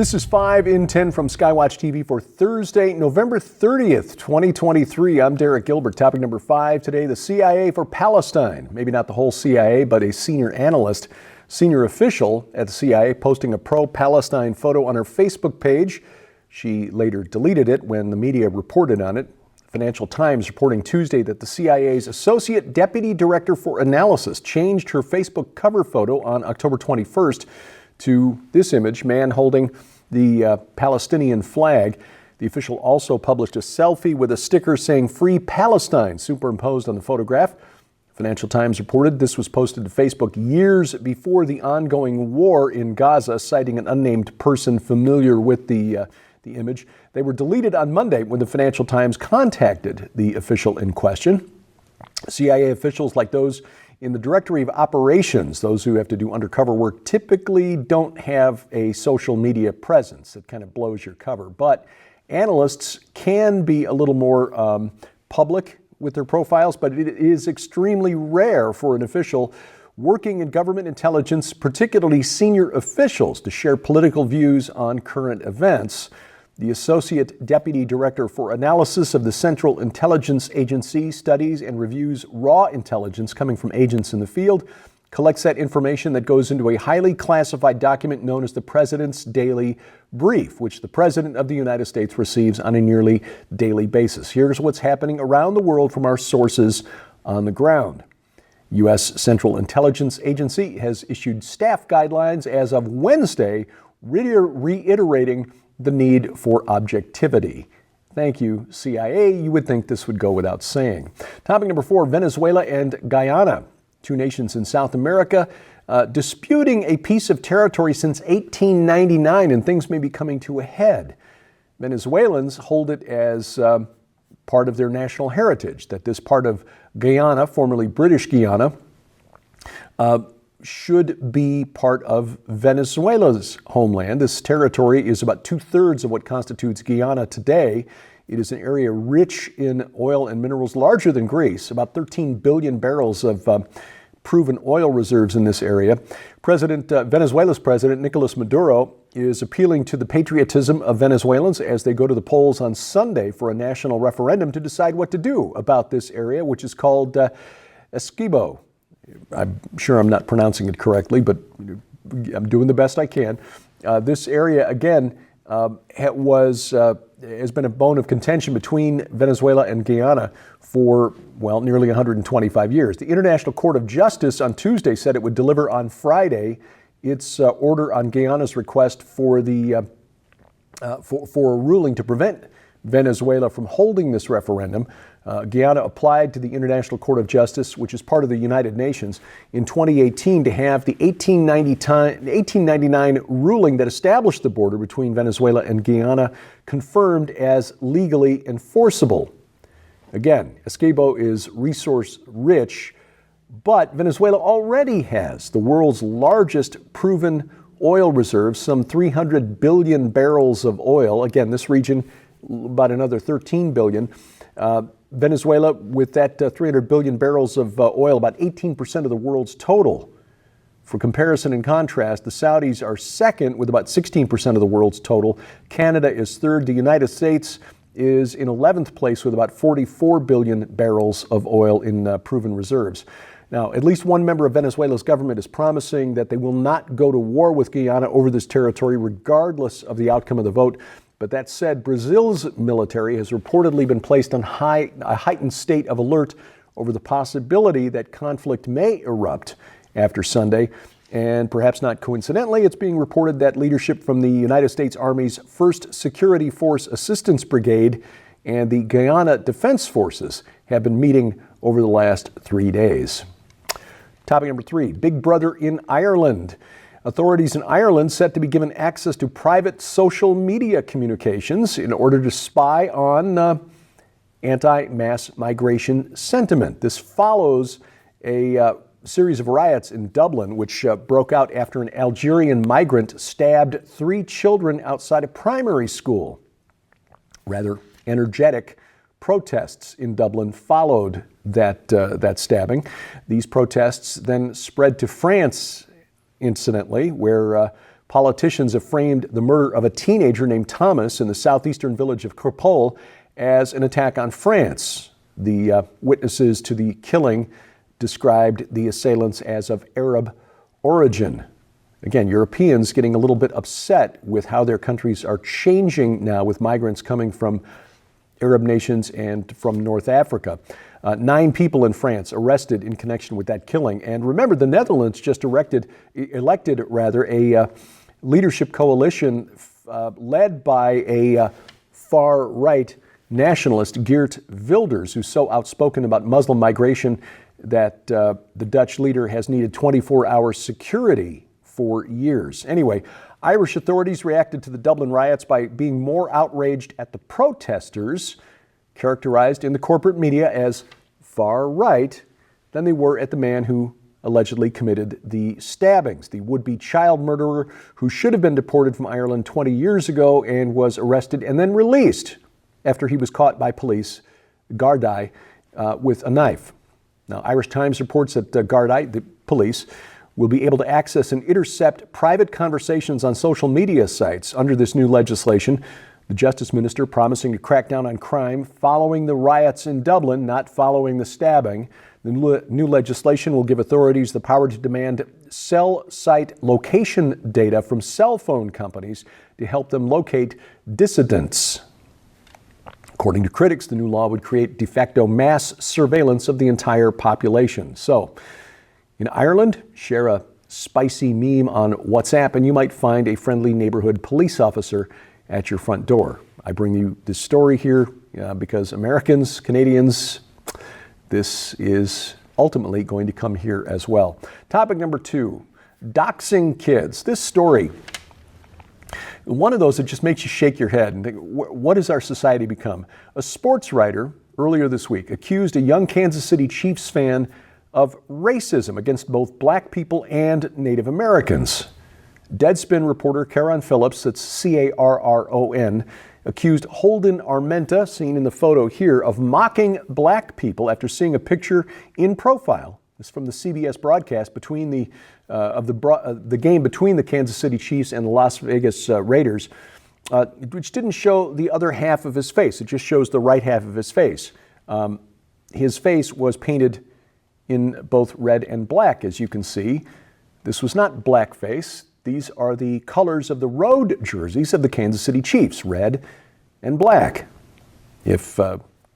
This is 5 in 10 from Skywatch TV for Thursday, November 30th, 2023. I'm Derek Gilbert. Topic number 5 today, the CIA for Palestine. Maybe not the whole CIA, but a senior analyst, senior official at the CIA posting a pro-Palestine photo on her Facebook page. She later deleted it when the media reported on it. Financial Times reporting Tuesday that the CIA's Associate Deputy Director for Analyst changed her Facebook cover photo on October 21st to this image, man holding the Palestinian flag. The official also published a selfie with a sticker saying "Free Palestine" superimposed on the photograph. Financial Times reported this was posted to Facebook years before the ongoing war in Gaza, citing an unnamed person familiar with the image. They were deleted on Monday when the Financial Times contacted the official in question. CIA officials like those in the Directory of Operations, those who have to do undercover work, typically don't have a social media presence. It kind of blows your cover. But analysts can be a little more public with their profiles, but it is extremely rare for an official working in government intelligence, particularly senior officials, to share political views on current events. The Associate Deputy Director for Analysis of the Central Intelligence Agency studies and reviews raw intelligence coming from agents in the field, collects that information that goes into a highly classified document known as the President's Daily Brief, which the President of the United States receives on a nearly daily basis. Here's what's happening around the world from our sources on the ground. U.S. Central Intelligence Agency has issued staff guidelines as of Wednesday, reiterating the need for objectivity. Thank you, CIA. You would think this would go without saying. Topic number 4, Venezuela and Guyana, two nations in South America, disputing a piece of territory since 1899, and things may be coming to a head. Venezuelans hold it as part of their national heritage, that this part of Guyana, formerly British Guyana, should be part of Venezuela's homeland. This territory is about 2/3 of what constitutes Guyana today. It is an area rich in oil and minerals, larger than Greece, about 13 billion barrels of proven oil reserves in this area. Venezuela's President Nicolas Maduro is appealing to the patriotism of Venezuelans as they go to the polls on Sunday for a national referendum to decide what to do about this area, which is called Essequibo. I'm sure I'm not pronouncing it correctly, but I'm doing the best I can. This area, again, has been a bone of contention between Venezuela and Guyana for, well, nearly 125 years. The International Court of Justice on Tuesday said it would deliver on Friday its order on Guyana's request for a ruling to prevent Venezuela from holding this referendum. Guyana applied to the International Court of Justice, which is part of the United Nations, in 2018 to have the 1899 ruling that established the border between Venezuela and Guyana confirmed as legally enforceable. Again, Essequibo is resource rich, but Venezuela already has the world's largest proven oil reserves, some 300 billion barrels of oil. Again, this region about another 13 billion. Venezuela, with that 300 billion barrels of oil, about 18% of the world's total. For comparison and contrast, the Saudis are second with about 16% of the world's total. Canada is third. The United States is in 11th place with about 44 billion barrels of oil in proven reserves. Now, at least one member of Venezuela's government is promising that they will not go to war with Guyana over this territory, regardless of the outcome of the vote. But that said, Brazil's military has reportedly been placed on a heightened state of alert over the possibility that conflict may erupt after Sunday. And perhaps not coincidentally, it's being reported that leadership from the United States Army's 1st Security Force Assistance Brigade and the Guyana Defense Forces have been meeting over the last 3 days. Topic number 3, Big Brother in Ireland. Authorities in Ireland set to be given access to private social media communications in order to spy on anti-mass migration sentiment. This follows a series of riots in Dublin, which broke out after an Algerian migrant stabbed 3 children outside a primary school. Rather energetic protests in Dublin followed that stabbing. These protests then spread to France, incidentally, where Politicians have framed the murder of a teenager named Thomas in the southeastern village of Cropole as an attack on France. The witnesses to the killing described the assailants as of Arab origin. Again, Europeans getting a little bit upset with how their countries are changing now with migrants coming from Arab nations and from North Africa. 9 people in France arrested in connection with that killing. And remember, the Netherlands just elected a leadership coalition led by a far-right nationalist, Geert Wilders, who's so outspoken about Muslim migration that the Dutch leader has needed 24-hour security for years. Anyway, Irish authorities reacted to the Dublin riots by being more outraged at the protesters, characterized in the corporate media as far-right, than they were at the man who allegedly committed the stabbings, the would-be child murderer who should have been deported from Ireland 20 years ago and was arrested and then released after he was caught by police, Gardaí, with a knife. Now, Irish Times reports that Gardaí, the police, will be able to access and intercept private conversations on social media sites under this new legislation. The Justice Minister promising to crack down on crime following the riots in Dublin, not following the stabbing. The new legislation will give authorities the power to demand cell site location data from cell phone companies to help them locate dissidents. According to critics, the new law would create de facto mass surveillance of the entire population. So, in Ireland, share a spicy meme on WhatsApp and you might find a friendly neighborhood police officer at your front door. I bring you this story here because Americans, Canadians, this is ultimately going to come here as well. Topic number 2, doxing kids. This story, one of those that just makes you shake your head and think, what has our society become? A sports writer earlier this week accused a young Kansas City Chiefs fan of racism against both black people and Native Americans. Deadspin reporter Caron Phillips, that's C-A-R-R-O-N, accused Holden Armenta, seen in the photo here, of mocking black people after seeing a picture in profile. This is from the CBS broadcast between the game between the Kansas City Chiefs and the Las Vegas Raiders, which didn't show the other half of his face. It just shows the right half of his face. His face was painted in both red and black, as you can see. This was not blackface. These are the colors of the road jerseys of the Kansas City Chiefs, red and black. If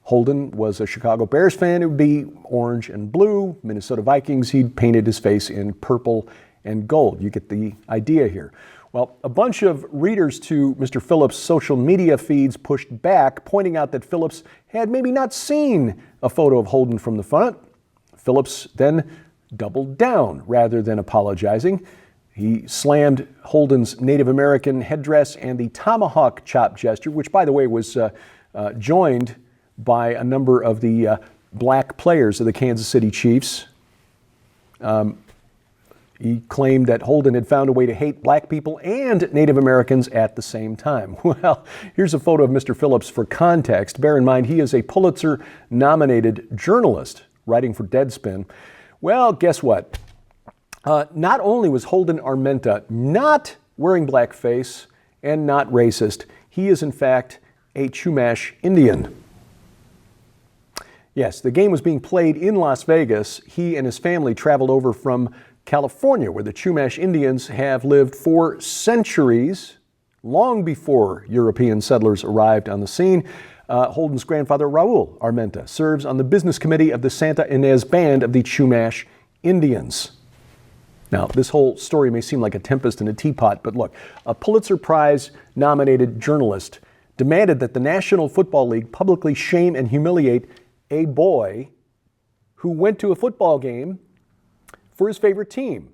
Holden was a Chicago Bears fan, it would be orange and blue. Minnesota Vikings, he'd painted his face in purple and gold. You get the idea here. Well, a bunch of readers to Mr. Phillips' social media feeds pushed back, pointing out that Phillips had maybe not seen a photo of Holden from the front. Phillips then doubled down rather than apologizing. He slammed Holden's Native American headdress and the tomahawk chop gesture, which, by the way, was joined by a number of the black players of the Kansas City Chiefs. He claimed that Holden had found a way to hate black people and Native Americans at the same time. Well, here's a photo of Mr. Phillips for context. Bear in mind, he is a Pulitzer-nominated journalist writing for Deadspin. Well, guess what? Not only was Holden Armenta not wearing blackface and not racist, he is in fact a Chumash Indian. Yes, the game was being played in Las Vegas. He and his family traveled over from California, where the Chumash Indians have lived for centuries, long before European settlers arrived on the scene. Holden's grandfather, Raul Armenta, serves on the business committee of the Santa Ynez Band of the Chumash Indians. Now, this whole story may seem like a tempest in a teapot, but look, a Pulitzer Prize-nominated journalist demanded that the National Football League publicly shame and humiliate a boy who went to a football game for his favorite team,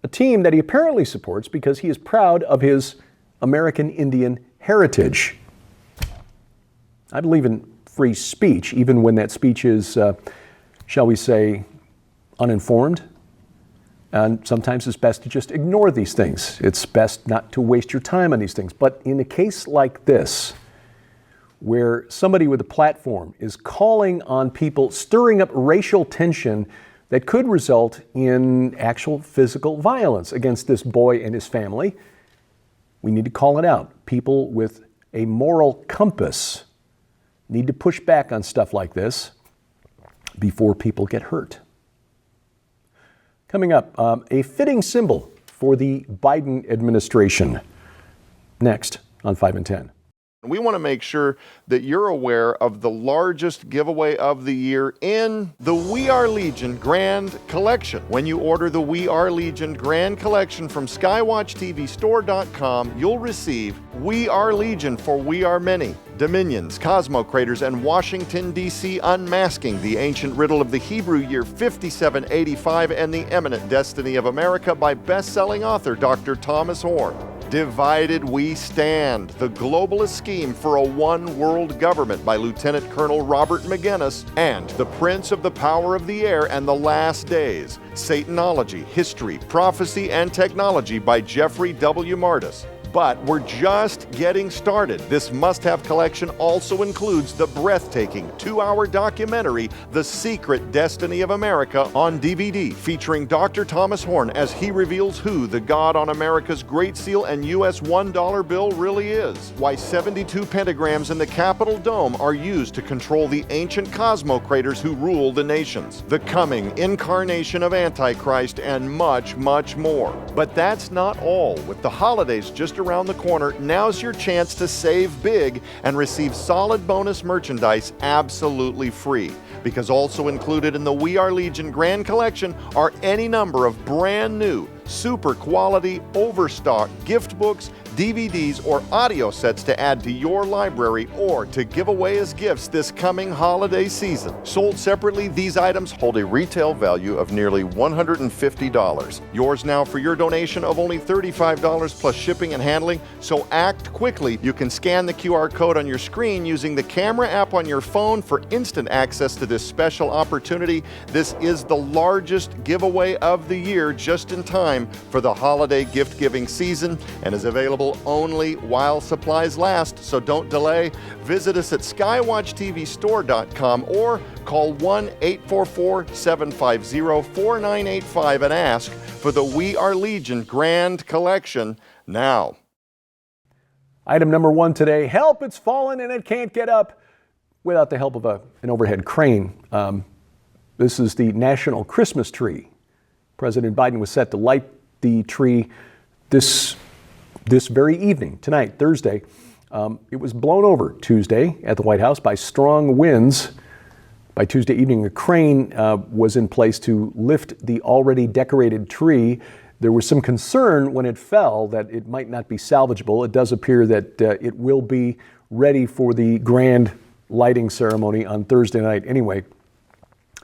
a team that he apparently supports because he is proud of his American Indian heritage. I believe in free speech, even when that speech is, shall we say, uninformed. And sometimes it's best to just ignore these things. It's best not to waste your time on these things. But in a case like this, where somebody with a platform is calling on people, stirring up racial tension that could result in actual physical violence against this boy and his family, We need to call it out. People with a moral compass need to push back on stuff like this before people get hurt. Coming up, a fitting symbol for the Biden administration. Next on 5 and 10. We want to make sure that you're aware of the largest giveaway of the year in the We Are Legion Grand Collection. When you order the We Are Legion Grand Collection from SkywatchTVStore.com, you'll receive We Are Legion for We Are Many, Dominions, Cosmo Craters, and Washington, D.C. Unmasking the Ancient Riddle of the Hebrew Year 5785 and the Eminent Destiny of America by best-selling author Dr. Thomas Horn. Divided We Stand, the globalist scheme for a one-world government by Lieutenant Colonel Robert McGinnis, and The Prince of the Power of the Air and the Last Days, Satanology, History, Prophecy, and Technology by Jeffrey W. Martis. But we're just getting started. This must-have collection also includes the breathtaking 2-hour documentary, The Secret Destiny of America, on DVD, featuring Dr. Thomas Horn as he reveals who the God on America's Great Seal and U.S. $1 bill really is, why 72 pentagrams in the Capitol Dome are used to control the ancient Cosmo Craters who rule the nations, the coming incarnation of Antichrist, and much, much more. But that's not all. With the holidays just around the corner, now's your chance to save big and receive solid bonus merchandise absolutely free. Because also included in the We Are Legion Grand Collection are any number of brand new, super quality, overstock gift books, DVDs, or audio sets to add to your library or to give away as gifts this coming holiday season. Sold separately, these items hold a retail value of nearly $150. Yours now for your donation of only $35 plus shipping and handling, so act quickly. You can scan the QR code on your screen using the camera app on your phone for instant access to this special opportunity. This is the largest giveaway of the year, just in time for the holiday gift-giving season, and is available only while supplies last, so don't delay. Visit us at skywatchtvstore.com or call 1-844-750-4985 and ask for the We Are Legion Grand Collection now. Item number 1 today, help, it's fallen and it can't get up without the help of an overhead crane. This is the National Christmas Tree. President Biden was set to light the tree this very evening, tonight, Thursday. It was blown over Tuesday at the White House by strong winds. By Tuesday evening, a crane was in place to lift the already decorated tree. There was some concern when it fell that it might not be salvageable. It does appear that it will be ready for the grand lighting ceremony on Thursday night anyway.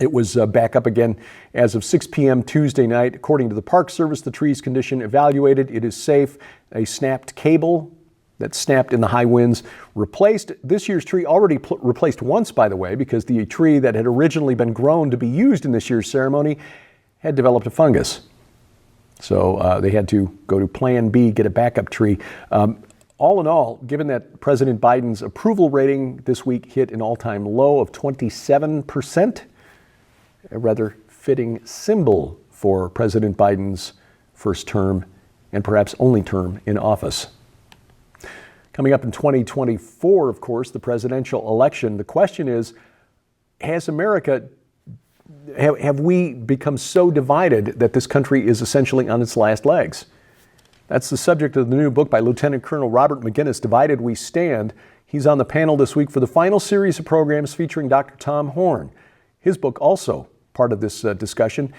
It was back up again as of 6 p.m. Tuesday night. According to the Park Service, the tree's condition evaluated. It is safe. A snapped cable that snapped in the high winds replaced. This year's tree already replaced once, by the way, because the tree that had originally been grown to be used in this year's ceremony had developed a fungus. So they had to go to Plan B, get a backup tree. All in all, given that President Biden's approval rating this week hit an all-time low of 27%, a rather fitting symbol for President Biden's first term and perhaps only term in office. Coming up in 2024, of course, the presidential election, the question is, have we become so divided that this country is essentially on its last legs? That's the subject of the new book by Lieutenant Colonel Robert McGinnis, Divided We Stand. He's on the panel this week for the final series of programs featuring Dr. Tom Horn. His book also part of this discussion.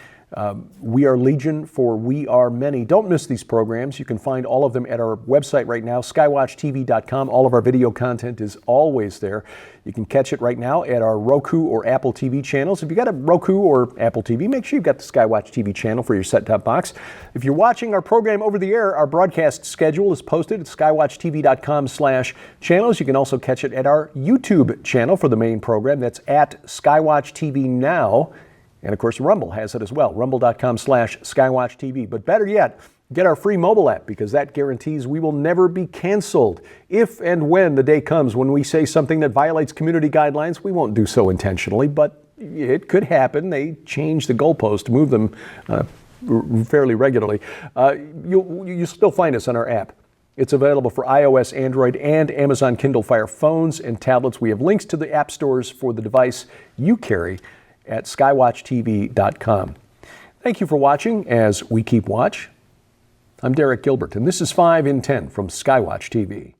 We Are Legion for We Are Many. Don't miss these programs. You can find all of them at our website right now, skywatchtv.com. All of our video content is always there. You can catch it right now at our Roku or Apple TV channels. If you got a Roku or Apple TV, make sure you've got the Skywatch TV channel for your set-top box. If you're watching our program over the air, our broadcast schedule is posted at skywatchtv.com/channels. You can also catch it at our YouTube channel for the main program. That's at Skywatch TV Now. And of course, Rumble has it as well, rumble.com/SkywatchTV. But better yet, get our free mobile app, because that guarantees we will never be canceled. If and when the day comes when we say something that violates community guidelines, we won't do so intentionally, but it could happen. They change the goalposts, move them fairly regularly. You'll still find us on our app. It's available for iOS, Android, and Amazon Kindle Fire phones and tablets. We have links to the app stores for the device you carry at skywatchtv.com. Thank you for watching as we keep watch. I'm Derek Gilbert, and this is 5 in 10 from Skywatch TV.